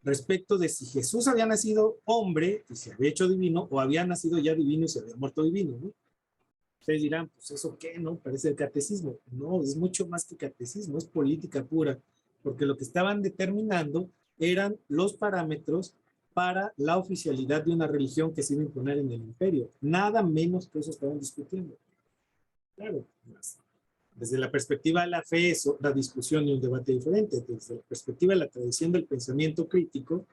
respecto de si Jesús había nacido hombre y se había hecho divino, o había nacido ya divino y se había muerto divino, ¿no? Ustedes dirán, pues eso qué, ¿no? Parece el catecismo. No, es mucho más que catecismo, es política pura, porque lo que estaban determinando eran los parámetros para la oficialidad de una religión que se iba a imponer en el imperio. Nada menos que eso estaban discutiendo. Claro, desde la perspectiva de la fe es otra discusión y un debate diferente. Desde la perspectiva de la tradición del pensamiento crítico,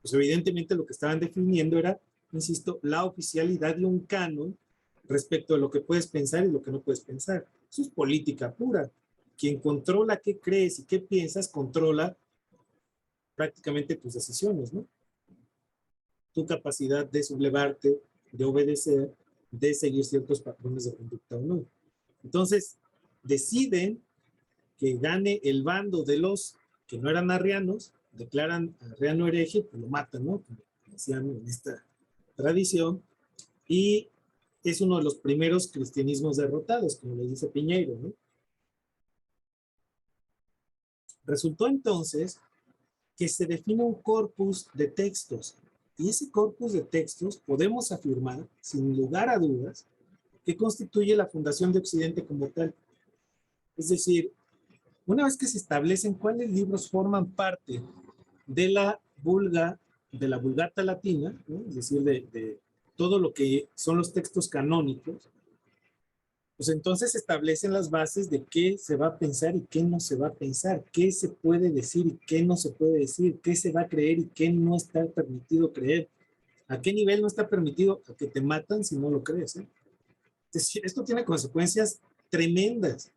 pues evidentemente lo que estaban definiendo era, insisto, la oficialidad de un canon respecto a lo que puedes pensar y lo que no puedes pensar. Eso es política pura. Quien controla qué crees y qué piensas, controla prácticamente tus decisiones, ¿no? Tu capacidad de sublevarte, de obedecer, de seguir ciertos patrones de conducta o no. Entonces, deciden que gane el bando de los que no eran arrianos, declaran arriano hereje, pues lo matan, ¿no? Como decían en esta tradición, y es uno de los primeros cristianismos derrotados, como le dice Piñeiro, ¿no? Resultó entonces que se define un corpus de textos. Y ese corpus de textos podemos afirmar, sin lugar a dudas, que constituye la fundación de Occidente como tal. Es decir, una vez que se establecen cuáles libros forman parte de de la Vulgata Latina, ¿no? Es decir, de todo lo que son los textos canónicos, pues entonces se establecen las bases de qué se va a pensar y qué no se va a pensar, qué se puede decir y qué no se puede decir, qué se va a creer y qué no está permitido creer, a qué nivel no está permitido, a que te matan si no lo crees. ¿Eh? Esto tiene consecuencias tremendas.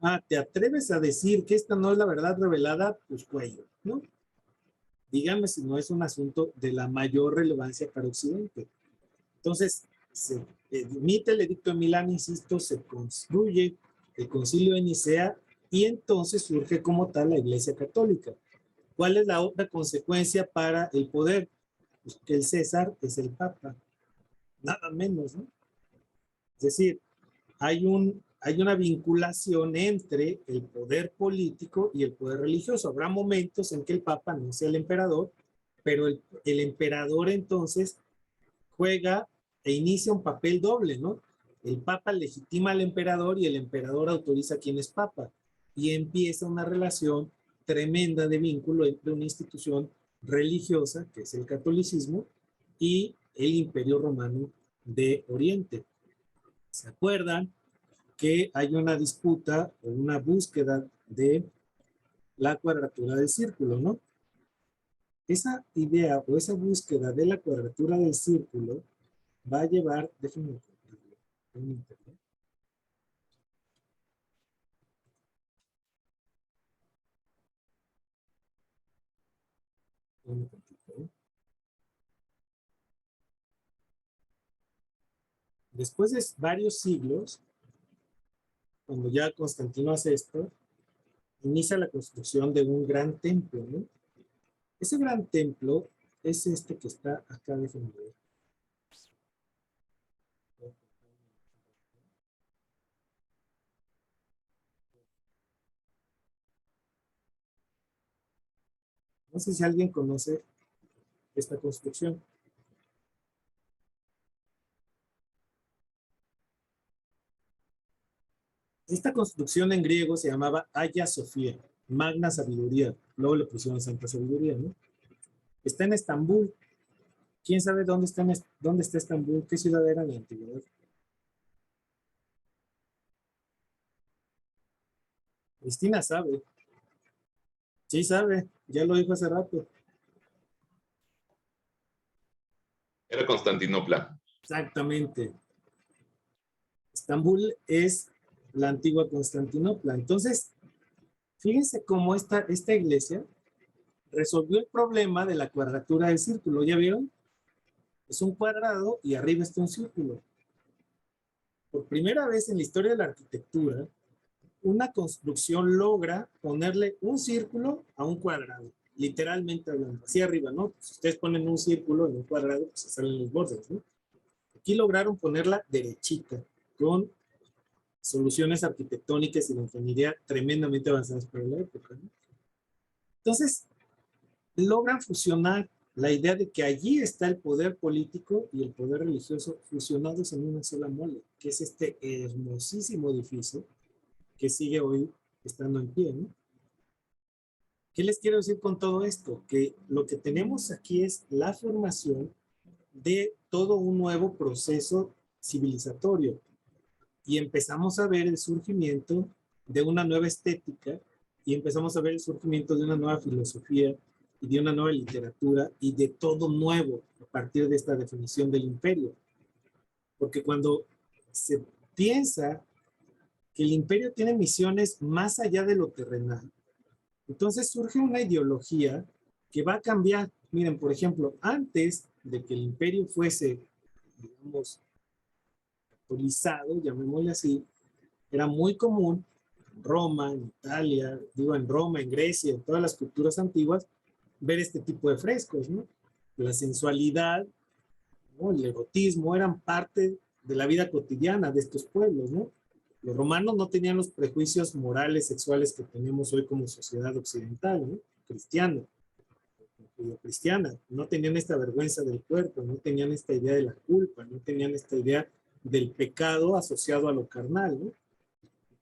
Ah, ¿te atreves a decir que esta no es la verdad revelada? Pues cuello, ¿no? Dígame si no es un asunto de la mayor relevancia para Occidente. Entonces, se emite el Edicto de Milán, insisto, se construye el Concilio de Nicea y entonces surge como tal la Iglesia Católica. ¿Cuál es la otra consecuencia para el poder? Pues que el César es el Papa, nada menos, ¿no? Es decir, hay una vinculación entre el poder político y el poder religioso. Habrá momentos en que el Papa no sea el emperador, pero el emperador entonces juega e inicia un papel doble, ¿no? El Papa legitima al emperador y el emperador autoriza a quien es Papa. Y empieza una relación tremenda de vínculo entre una institución religiosa, que es el catolicismo, y el Imperio Romano de Oriente. ¿Se acuerdan que hay una disputa o una búsqueda de la cuadratura del círculo, ¿no? Esa idea o esa búsqueda de la cuadratura del círculo va a llevar, déjenme en internet. Después de varios siglos, cuando ya Constantino hace esto, inicia la construcción de un gran templo, ¿no? Ese gran templo es este que está acá, déjenme ver. No sé si alguien conoce esta construcción. Esta construcción en griego se llamaba Hagia Sophia, Magna Sabiduría. Luego le pusieron Santa Sabiduría, ¿no? Está en Estambul. ¿Quién sabe dónde está Estambul? ¿Qué ciudad era en la antigüedad? Cristina sabe. Sí sabe. Ya lo dijo hace rato. Era Constantinopla. Exactamente. Estambul es la antigua Constantinopla. Entonces, fíjense cómo esta iglesia resolvió el problema de la cuadratura del círculo. ¿Ya vieron? Es un cuadrado y arriba está un círculo. Por primera vez en la historia de la arquitectura, una construcción logra ponerle un círculo a un cuadrado, literalmente hablando, así arriba, ¿no? Si ustedes ponen un círculo en un cuadrado, pues se salen los bordes, ¿no? Aquí lograron ponerla derechita, con soluciones arquitectónicas y de ingeniería tremendamente avanzadas para la época, ¿no? Entonces, logran fusionar la idea de que allí está el poder político y el poder religioso fusionados en una sola mole, que es este hermosísimo edificio que sigue hoy estando en pie, ¿no? ¿Qué les quiero decir con todo esto? Que lo que tenemos aquí es la formación de todo un nuevo proceso civilizatorio y empezamos a ver el surgimiento de una nueva estética y empezamos a ver el surgimiento de una nueva filosofía y de una nueva literatura y de todo nuevo a partir de esta definición del imperio. Porque cuando se piensa que el imperio tiene misiones más allá de lo terrenal, entonces surge una ideología que va a cambiar. Miren, por ejemplo, antes de que el imperio fuese, digamos, actualizado, llamémosle así, era muy común en Roma, en Italia, digo en Roma, en Grecia, en todas las culturas antiguas, ver este tipo de frescos, ¿no? La sensualidad, ¿no? El erotismo eran parte de la vida cotidiana de estos pueblos, ¿no? Los romanos no tenían los prejuicios morales, sexuales que tenemos hoy como sociedad occidental, ¿no? Cristiana, cristiana. No tenían esta vergüenza del cuerpo, no tenían esta idea de la culpa, no tenían esta idea del pecado asociado a lo carnal, ¿no?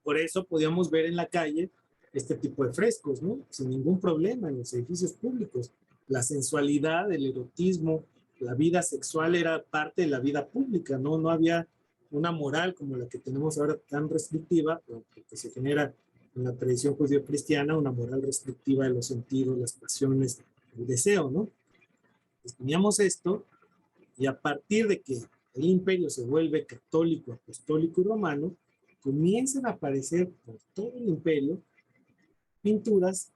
Por eso podíamos ver en la calle este tipo de frescos, ¿no? Sin ningún problema en los edificios públicos. La sensualidad, el erotismo, la vida sexual era parte de la vida pública, ¿no? No había una moral como la que tenemos ahora tan restrictiva, que se genera en la tradición judío-cristiana, una moral restrictiva de los sentidos, las pasiones, el deseo, ¿no? Pues teníamos esto, y a partir de que el imperio se vuelve católico, apostólico y romano, comienzan a aparecer por todo el imperio pinturas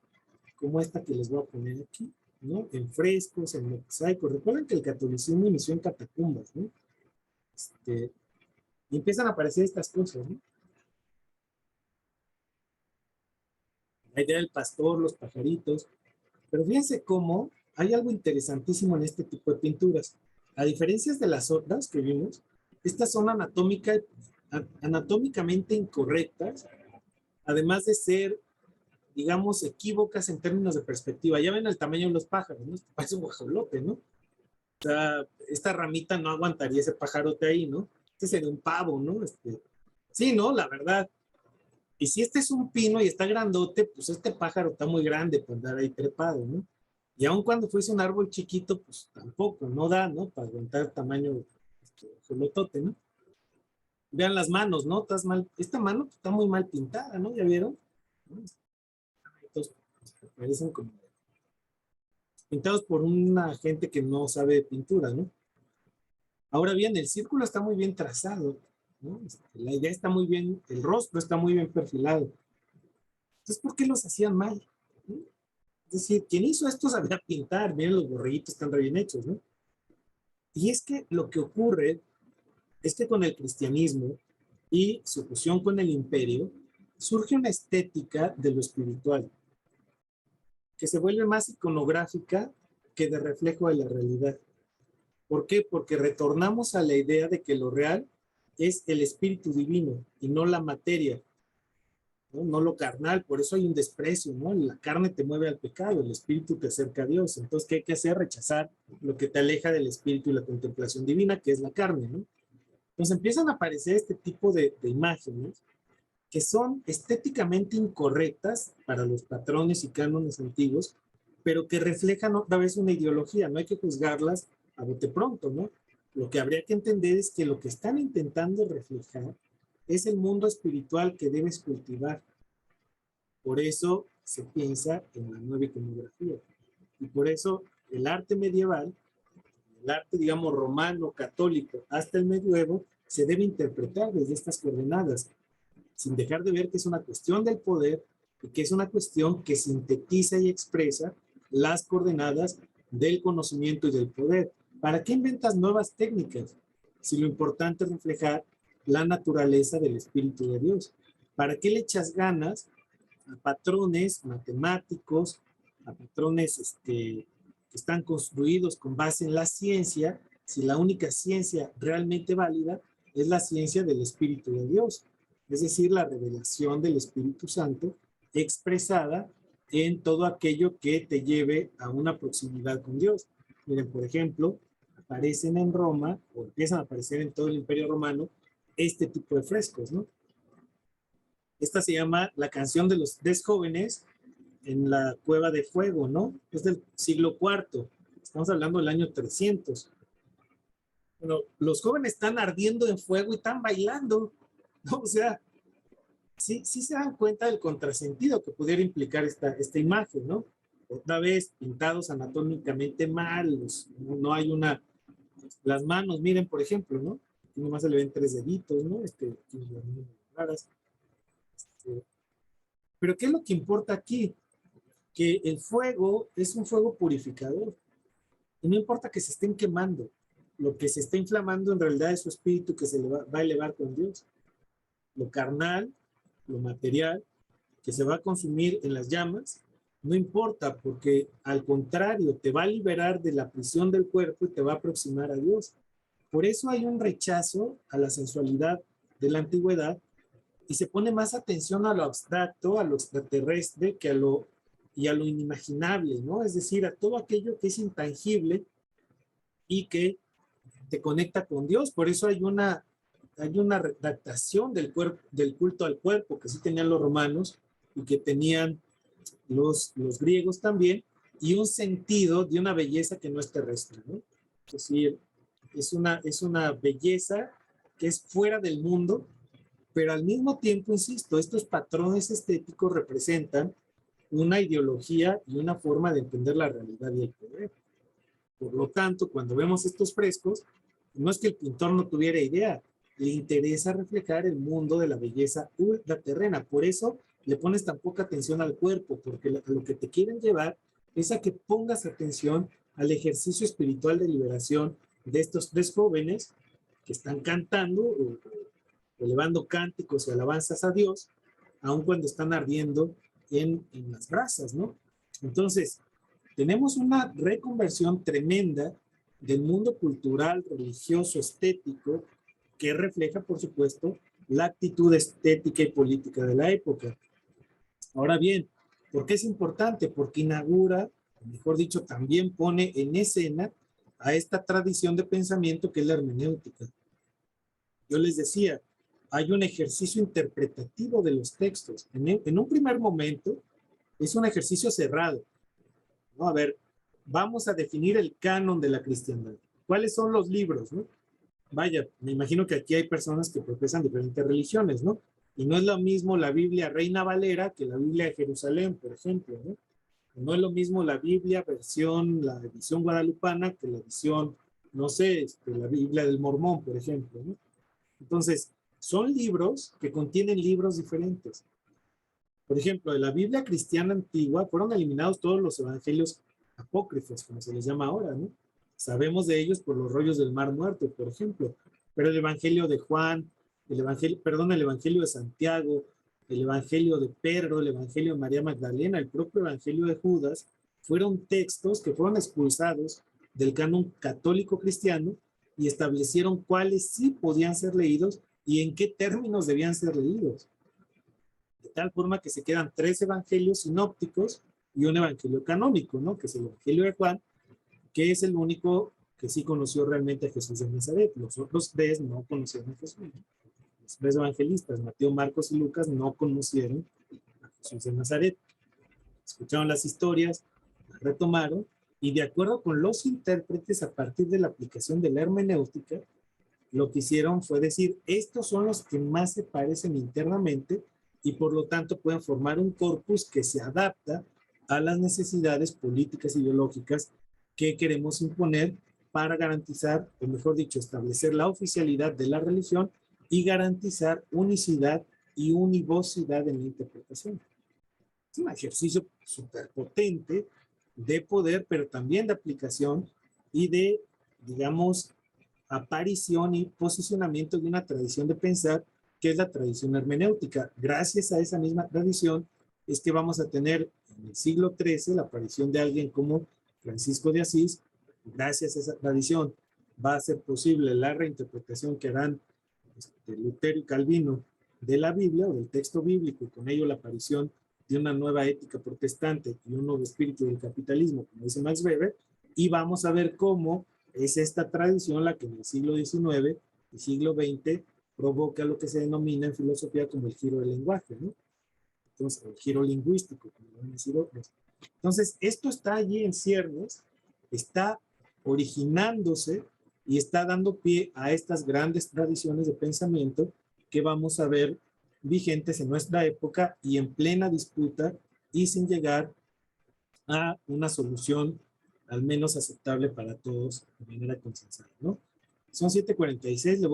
como esta que les voy a poner aquí, ¿no? En frescos, en mosaicos. Recuerden que el catolicismo inició en catacumbas, ¿no? Y empiezan a aparecer estas cosas, ¿no? La idea del pastor, los pajaritos. Pero fíjense cómo hay algo interesantísimo en este tipo de pinturas. A diferencia de las otras que vimos, estas son anatómicamente incorrectas, además de ser, digamos, equívocas en términos de perspectiva. Ya ven el tamaño de los pájaros, ¿no? Parece un guajolote, ¿no? O sea, esta ramita no aguantaría ese pajarote ahí, ¿no? Este sería un pavo, ¿no? Sí, ¿no? La verdad. Y si este es un pino y está grandote, pues este pájaro está muy grande para andar ahí trepado, ¿no? Y aun cuando fuese un árbol chiquito, pues tampoco, no da, ¿no? Para aguantar el tamaño jolotote, ¿no? Vean las manos, ¿no? Esta mano está muy mal pintada, ¿no? ¿Ya vieron? Entonces, parecen como pintados por una gente que no sabe de pintura, ¿no? Ahora bien, el círculo está muy bien trazado, ¿no? La idea está muy bien, el rostro está muy bien perfilado. Entonces, ¿por qué los hacían mal? ¿No? Es decir, quien hizo esto sabía pintar, miren los borreguitos están re bien hechos, ¿no? Y es que lo que ocurre es que con el cristianismo y su fusión con el imperio, surge una estética de lo espiritual, que se vuelve más iconográfica que de reflejo de la realidad. ¿Por qué? Porque retornamos a la idea de que lo real es el espíritu divino y no la materia, ¿no? No lo carnal. Por eso hay un desprecio, ¿no? La carne te mueve al pecado, el espíritu te acerca a Dios. Entonces, ¿qué hay que hacer? Rechazar lo que te aleja del espíritu y la contemplación divina, que es la carne, ¿no? Entonces empiezan a aparecer este tipo de imágenes que son estéticamente incorrectas para los patrones y cánones antiguos, pero que reflejan otra vez una ideología. No hay que juzgarlas a bote pronto, ¿no? Lo que habría que entender es que lo que están intentando reflejar es el mundo espiritual que debes cultivar. Por eso se piensa en la nueva iconografía. Y por eso el arte medieval, el arte, digamos, romano, católico, hasta el medioevo, se debe interpretar desde estas coordenadas, sin dejar de ver que es una cuestión del poder y que es una cuestión que sintetiza y expresa las coordenadas del conocimiento y del poder. ¿Para qué inventas nuevas técnicas si lo importante es reflejar la naturaleza del Espíritu de Dios? ¿Para qué le echas ganas a patrones matemáticos, a patrones que están construidos con base en la ciencia, si la única ciencia realmente válida es la ciencia del Espíritu de Dios? Es decir, la revelación del Espíritu Santo expresada en todo aquello que te lleve a una proximidad con Dios. Miren, por ejemplo, aparecen en Roma, o empiezan a aparecer en todo el Imperio Romano, este tipo de frescos, ¿no? Esta se llama La canción de los 10 jóvenes en la cueva de fuego, ¿no? Es del siglo IV. Estamos hablando del año 300. Bueno, los jóvenes están ardiendo en fuego y están bailando, ¿no? O sea, sí se dan cuenta del contrasentido que pudiera implicar esta imagen, ¿no? Otra vez, pintados anatómicamente mal, no hay las manos, miren, por ejemplo, ¿no? Aquí nomás se le ven 3 deditos, ¿no? Raras. Pero ¿qué es lo que importa aquí? Que el fuego es un fuego purificador. Y no importa que se estén quemando, lo que se está inflamando en realidad es su espíritu que se le va a elevar con Dios. Lo carnal, lo material, que se va a consumir en las llamas, no importa, porque al contrario, te va a liberar de la prisión del cuerpo y te va a aproximar a Dios. Por eso hay un rechazo a la sensualidad de la antigüedad, y se pone más atención a lo abstracto, a lo extraterrestre, y a lo inimaginable, ¿no? Es decir, a todo aquello que es intangible y que te conecta con Dios. Por eso hay una redactación del culto al cuerpo que sí tenían los romanos y que tenían los griegos también, y un sentido de una belleza que no es terrestre, ¿no? Es decir, es una belleza que es fuera del mundo, pero al mismo tiempo, insisto, estos patrones estéticos representan una ideología y una forma de entender la realidad y el poder. Por lo tanto, cuando vemos estos frescos, no es que el pintor no tuviera idea, le interesa reflejar el mundo de la belleza ultraterrena. Por eso le pones tan poca atención al cuerpo, porque lo que te quieren llevar es a que pongas atención al ejercicio espiritual de liberación de estos tres jóvenes que están cantando, elevando cánticos y alabanzas a Dios, aun cuando están ardiendo en las brasas, ¿no? Entonces, tenemos una reconversión tremenda del mundo cultural, religioso, estético, que refleja, por supuesto, la actitud estética y política de la época. Ahora bien, ¿por qué es importante? Porque inaugura, mejor dicho, también pone en escena a esta tradición de pensamiento que es la hermenéutica. Yo les decía, hay un ejercicio interpretativo de los textos. En un primer momento, es un ejercicio cerrado, ¿no? A ver, vamos a definir el canon de la cristiandad. ¿Cuáles son los libros, no? Vaya, me imagino que aquí hay personas que profesan diferentes religiones, ¿no? Y no es lo mismo la Biblia Reina Valera que la Biblia de Jerusalén, por ejemplo, ¿no? No es lo mismo la Biblia la edición guadalupana que la edición, no sé, la Biblia del Mormón, por ejemplo, ¿no? Entonces, son libros que contienen libros diferentes. Por ejemplo, de la Biblia cristiana antigua fueron eliminados todos los evangelios apócrifos, como se les llama ahora, ¿no? Sabemos de ellos por los rollos del Mar Muerto, por ejemplo. Pero el evangelio de Juan, el evangelio de Santiago, el evangelio de Pedro, el evangelio de María Magdalena, el propio evangelio de Judas, fueron textos que fueron expulsados del canon católico cristiano y establecieron cuáles sí podían ser leídos y en qué términos debían ser leídos. De tal forma que se quedan 3 evangelios sinópticos y un evangelio canónico, ¿no? Que es el evangelio de Juan, que es el único que sí conoció realmente a Jesús de Nazaret. Los otros 3 no conocieron a Jesús. Los 3 evangelistas, Mateo, Marcos y Lucas, no conocieron a Jesús de Nazaret. Escucharon las historias, las retomaron, y de acuerdo con los intérpretes, a partir de la aplicación de la hermenéutica, lo que hicieron fue decir, estos son los que más se parecen internamente y por lo tanto pueden formar un corpus que se adapta a las necesidades políticas e ideológicas que queremos imponer para garantizar, o mejor dicho, establecer la oficialidad de la religión y garantizar unicidad y univocidad en la interpretación. Es un ejercicio súper potente de poder, pero también de aplicación y de, digamos, aparición y posicionamiento de una tradición de pensar que es la tradición hermenéutica. Gracias a esa misma tradición es que vamos a tener en el siglo XIII la aparición de alguien como Francisco de Asís. Gracias a esa tradición va a ser posible la reinterpretación que harán Lutero y Calvino de la Biblia o del texto bíblico, y con ello la aparición de una nueva ética protestante y un nuevo espíritu del capitalismo, como dice Max Weber, y vamos a ver cómo es esta tradición la que en el siglo XIX y siglo XX provoca lo que se denomina en filosofía como el giro del lenguaje, ¿no? Entonces, el giro lingüístico, como van a decir otros. Entonces, esto está allí en ciernes, está originándose y está dando pie a estas grandes tradiciones de pensamiento que vamos a ver vigentes en nuestra época y en plena disputa y sin llegar a una solución al menos aceptable para todos de manera consensada, ¿no? Son 7:46, le voy